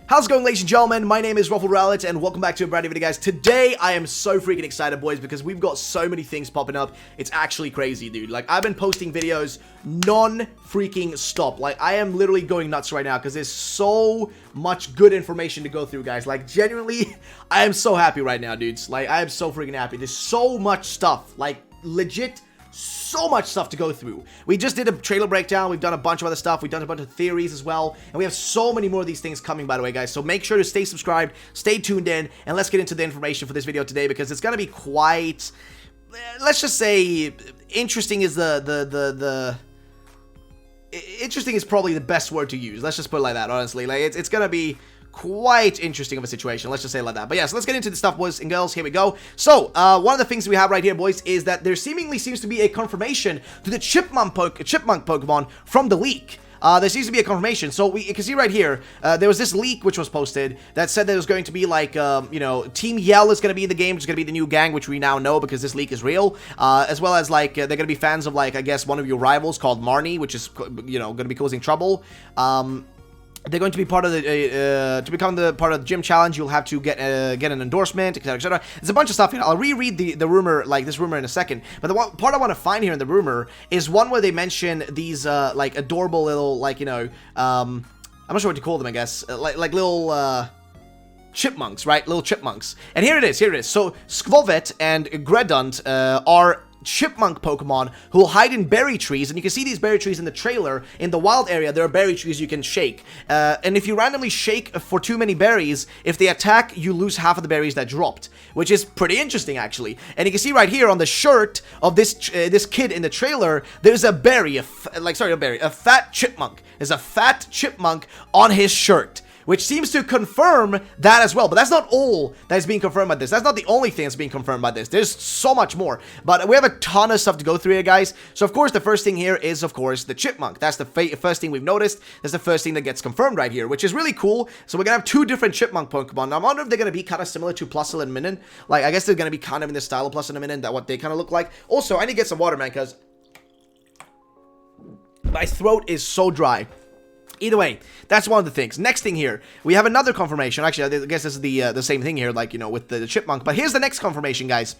How's it going, ladies and gentlemen? My name is RuffledRowlit, and welcome back to a brand new video, guys. Today, I am so freaking excited, boys, because we've got so many things popping up. It's actually crazy, dude. Like, I've been posting videos non-freaking stop. Like, I am literally going nuts right now, because there's so much good information to go through, guys. Like, genuinely, I am so happy right now, dudes. Like, I am so freaking happy. There's so much stuff. Like, legit so much stuff to go through. We just did a trailer breakdown. We've done a bunch of other stuff. We've done a bunch of theories as well. And we have so many more of these things coming, by the way, guys. So make sure to stay subscribed, stay tuned in, and let's get into the information for this video today, because it's going to be quite, let's just say, interesting is interesting is probably the best word to use. Let's just put it like that, honestly. Like, it's going to be quite interesting of a situation, let's just say it like that. But yeah, so let's get into the stuff, boys and girls. Here we go. So one of the things we have right here, boys, is that there seemingly seems to be a confirmation to the Chipmunk Pokemon from the leak. There seems to be a confirmation. So you can see right here, there was this leak which was posted that said there was going to be like, you know, Team Yell is going to be in the game, which is going to be the new gang, which we now know because this leak is real. As well as like, they're going to be fans of like, I guess, one of your rivals called Marnie, which is, you know, going to be causing trouble. They're going to be part of the, to become the part of the gym challenge, you'll have to get an endorsement, etc., etc. There's a bunch of stuff here. I'll reread the rumor, like this rumor in a second. But the one part I want to find here in the rumor is one where they mention these, like, adorable little, like, you know, I'm not sure what to call them, I guess. Like little, chipmunks, right? Little chipmunks. And here it is, here it is. So, Skwovet and Gredunt, are Chipmunk Pokemon who will hide in berry trees, and you can see these berry trees in the trailer. In the wild area, there are berry trees you can shake, and if you randomly shake for too many berries, if they attack, you lose half of the berries that dropped, which is pretty interesting, actually. And you can see right here on the shirt of this this kid in the trailer, there's a berry, a fat chipmunk. There's a fat chipmunk on his shirt, which seems to confirm that as well. But that's not all that is being confirmed by this. That's not the only thing that's being confirmed by this. There's so much more. But we have a ton of stuff to go through here, guys. So, of course, the first thing here is, of course, the Chipmunk. That's the first thing we've noticed. That's the first thing that gets confirmed right here, which is really cool. So, we're going to have two different Chipmunk Pokemon. Now, I wonder if they're going to be kind of similar to Plusle and Minun. Like, I guess they're going to be kind of in the style of Plusle and Minun, that what they kind of look like. Also, I need to get some water, man, because my throat is so dry. Either way, that's one of the things. Next thing here, we have another confirmation. Actually, I guess this is the same thing here, like, you know, with the Chipmunk. But here's the next confirmation, guys,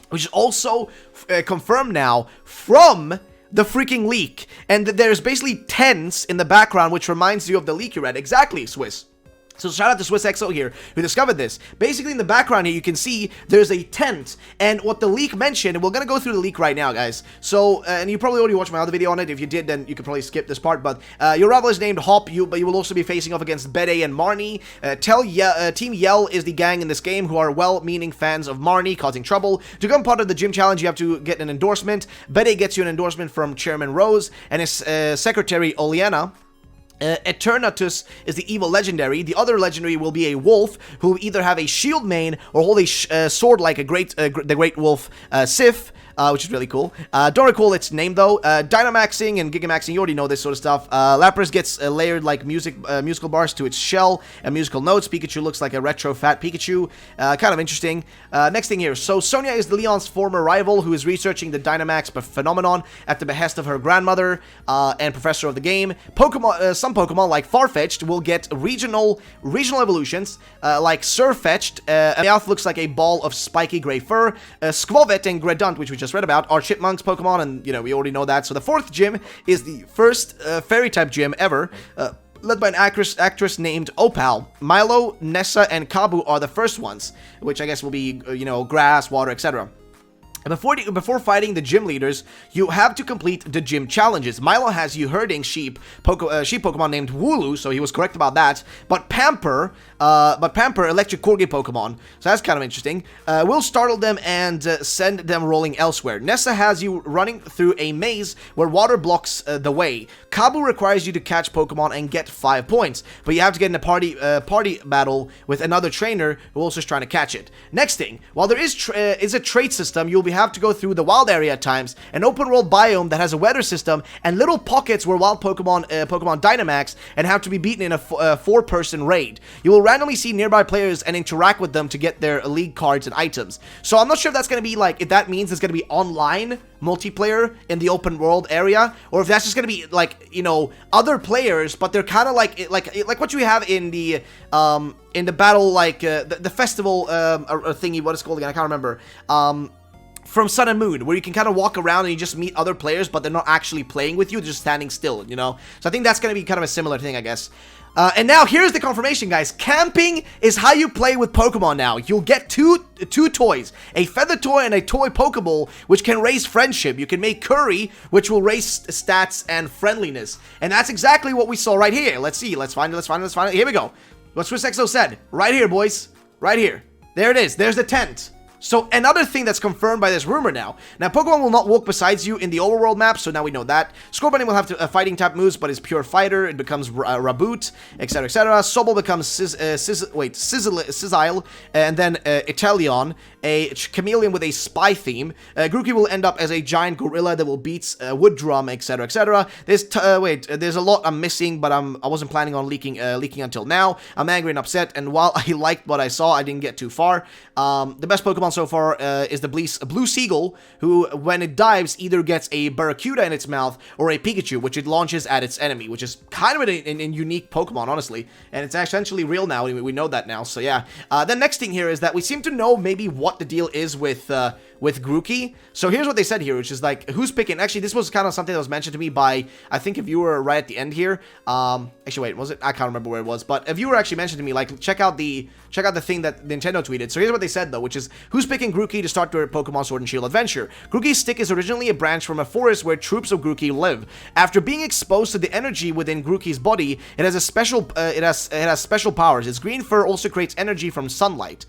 which is also confirmed now from the freaking leak. And there's basically tents in the background, which reminds you of the leak you read. Exactly, Swiss. So shout out to SwissXO here, who discovered this. Basically, in the background here, you can see there's a tent. And what the leak mentioned, and we're going to go through the leak right now, guys. So, and you probably already watched my other video on it. If you did, then you could probably skip this part. But your rival is named Hop, but you will also be facing off against Bede and Marnie. Team Yell is the gang in this game who are well-meaning fans of Marnie, causing trouble. To become part of the gym challenge, you have to get an endorsement. Bede gets you an endorsement from Chairman Rose and his secretary, Oleana. Eternatus is the evil legendary. The other legendary will be a wolf who will either have a shield mane or hold a sword like the great wolf Sif, which is really cool. Don't recall its name though. Dynamaxing and Gigamaxing, you already know this sort of stuff. Lapras gets layered like musical bars to its shell and musical notes. Pikachu looks like a retro fat Pikachu. Kind of interesting. Next thing here. So Sonia is Leon's former rival who is researching the Dynamax phenomenon at the behest of her grandmother and professor of the game. Some Pokemon like Farfetch'd will get regional evolutions like Surfetch'd. Meowth looks like a ball of spiky gray fur. Skwovet and Gredunt, which we just read about, are Chipmunks Pokemon, and, you know, we already know that. So the fourth gym is the first fairy-type gym ever, led by an actress named Opal. Mailloux, Nessa, and Kabu are the first ones, which I guess will be, you know, grass, water, etc. Before fighting the gym leaders, you have to complete the gym challenges. Mailloux has you herding sheep Pokemon named Wooloo, so he was correct about that. But Pamper, electric corgi Pokemon, so that's kind of interesting. Will startle them and send them rolling elsewhere. Nessa has you running through a maze where water blocks the way. Kabu requires you to catch Pokemon and get 5 points, but you have to get in a party battle with another trainer who also is trying to catch it. Next thing, while there is a trait system, you'll be have to go through the wild area at times, an open world biome that has a weather system, and little pockets where wild Pokemon Dynamax and have to be beaten in a 4-person raid. You will randomly see nearby players and interact with them to get their league cards and items. So I'm not sure if that's going to be like, if that means it's going to be online multiplayer in the open world area, or if that's just going to be like, you know, other players, but they're kind of like what you have in the battle, like the festival thingy, what it's called again, I can't remember, from Sun and Moon, where you can kind of walk around and you just meet other players, but they're not actually playing with you, they're just standing still, you know. So I think that's going to be kind of a similar thing, I guess. And now here's the confirmation, guys. Camping is how you play with Pokemon now. You'll get two toys, a feather toy and a toy Pokeball, which can raise friendship. You can make Curry, which will raise stats and friendliness. And that's exactly what we saw right here. Let's see. Let's find it. Here we go. What SwissXO said. Right here, boys. Right here. There it is. There's the tent. So another thing that's confirmed by this rumor now. Now, Pokemon will not walk beside you in the overworld map, so now we know that. Scorbunny will have fighting type moves, but is pure fighter. It becomes Raboot, etc., etc. Sobble becomes Sizzile, and then Italion, a chameleon with a spy theme. Grookey will end up as a giant gorilla that will beat Wood Drum, etc., etc. There's a lot I'm missing, but I wasn't planning on leaking until now. I'm angry and upset, and while I liked what I saw, I didn't get too far. The best Pokemon so far is the Blue Seagull, who, when it dives, either gets a Barracuda in its mouth or a Pikachu, which it launches at its enemy, which is kind of an unique Pokemon, honestly. And it's essentially real now. We know that now, so yeah. The next thing here is that we seem to know maybe what the deal is with Grookey. So here's what they said here, which is like, who's picking? Actually, this was kind of something that was mentioned to me by, I think, a viewer right at the end here. Actually, wait, was it? I can't remember where it was, but a viewer actually mentioned to me, like, check out the thing that Nintendo tweeted. So here's what they said, though, which is, who's picking Grookey to start their Pokemon Sword and Shield adventure? Grookey's stick is originally a branch from a forest where troops of Grookey live. After being exposed to the energy within Grookey's body, it has special powers. Its green fur also creates energy from sunlight.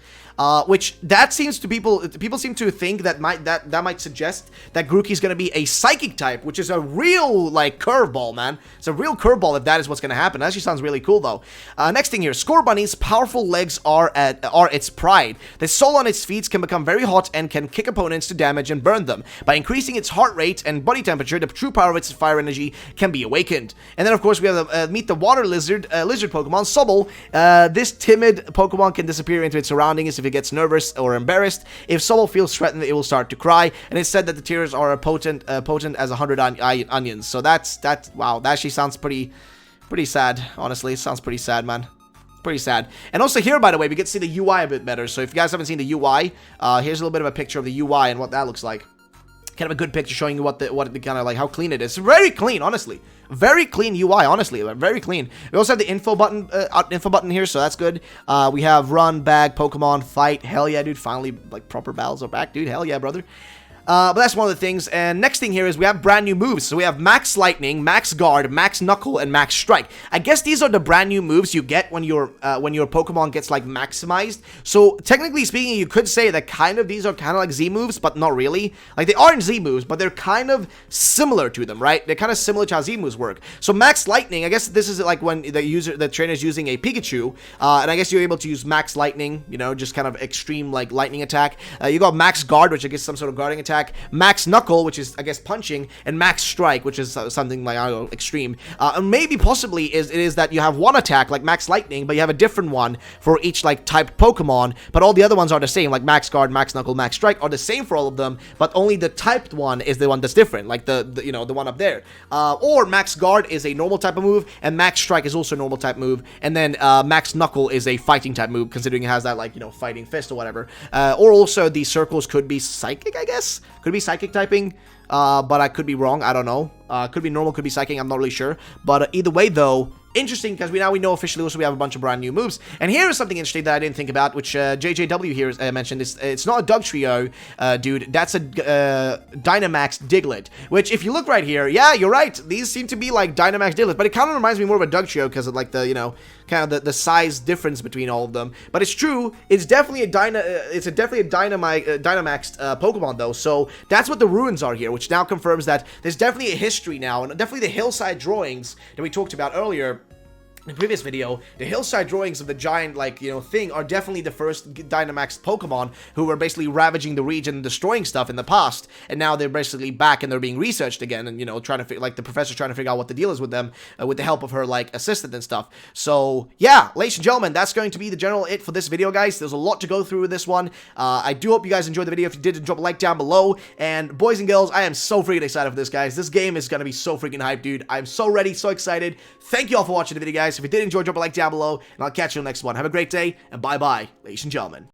Which that seems to people seem to think that might suggest that Grookey's gonna be a psychic type, which is a real like curveball, man. It's a real curveball if that is what's gonna happen. That actually sounds really cool though. Next thing here, Scorbunny's powerful legs are its pride. The sole on its feet can become very hot and can kick opponents to damage and burn them. By increasing its heart rate and body temperature, the true power of its fire energy can be awakened. And then of course we have meet the water lizard Pokemon, Sobble. This timid Pokemon can disappear into its surroundings if it gets nervous or embarrassed. If Sobble feels threatened, it will start to cry, and it's said that the tears are potent as 100 onions. So that's wow, that actually sounds pretty sad, honestly. It sounds pretty sad, man. Pretty sad. And also here, by the way, we get to see the UI a bit better. So if you guys haven't seen the UI, here's a little bit of a picture of the UI and what that looks like. Kind of a good picture showing you what the kind of like how clean it is. Very clean, honestly. Very clean UI, honestly. Very clean. We also have the info button here, so that's good. We have run, bag, Pokemon, fight. Hell yeah, dude. Finally, like, proper battles are back, dude. Hell yeah, brother. But that's one of the things. And next thing here is we have brand new moves. So we have Max Lightning, Max Guard, Max Knuckle, and Max Strike. I guess these are the brand new moves you get when your Pokemon gets like maximized. So technically speaking, you could say that these are kind of like Z moves, but not really. Like, they aren't Z moves, but they're kind of similar to them, right? They're kind of similar to how Z moves work. So Max Lightning, I guess this is like when the trainer is using a Pikachu, and I guess you're able to use Max Lightning, you know, just kind of extreme like lightning attack. You got Max Guard, which I guess is some sort of guarding attack. Max Knuckle, which is, I guess, punching, and Max Strike, which is something like, I don't know, extreme. And maybe possibly it is that you have one attack, like Max Lightning, but you have a different one for each, like, typed Pokemon, but all the other ones are the same, like Max Guard, Max Knuckle, Max Strike are the same for all of them, but only the typed one is the one that's different, like the one up there. Or Max Guard is a normal type of move, and Max Strike is also a normal type move, and then Max Knuckle is a fighting type move, considering it has that, like, you know, fighting fist or whatever. Or also the circles could be psychic, I guess? Could be psychic typing, but I could be wrong. I don't know. Could be normal, could be psychic. I'm not really sure. But either way, though, interesting, because we know officially also we have a bunch of brand new moves. And here is something interesting that I didn't think about, which JJW here mentioned. It's not a Dugtrio, dude. That's a Dynamax Diglett, which if you look right here, yeah, you're right. These seem to be like Dynamax Diglett, but it kind of reminds me more of a Dugtrio because of like the, you know, kind of the size difference between all of them. But it's true. It's definitely a Dynamaxed Pokemon though. So that's what the ruins are here, which now confirms that there's definitely a history now, and definitely the hillside drawings that we talked about earlier in the previous video, the hillside drawings of the giant, like, you know, thing are definitely the first Dynamax Pokemon who were basically ravaging the region and destroying stuff in the past, and now they're basically back and they're being researched again, and, you know, trying to, like, the professor's trying to figure out what the deal is with them, with the help of her, like, assistant and stuff. So, yeah, ladies and gentlemen, that's going to be the general it for this video, guys. There's a lot to go through with this one. I do hope you guys enjoyed the video. If you did, drop a like down below, and boys and girls, I am so freaking excited for this, guys. This game is gonna be so freaking hyped, dude. I'm so ready, so excited. Thank you all for watching the video, guys. If you did enjoy, drop a like down below, and I'll catch you in the next one. Have a great day, and bye-bye, ladies and gentlemen.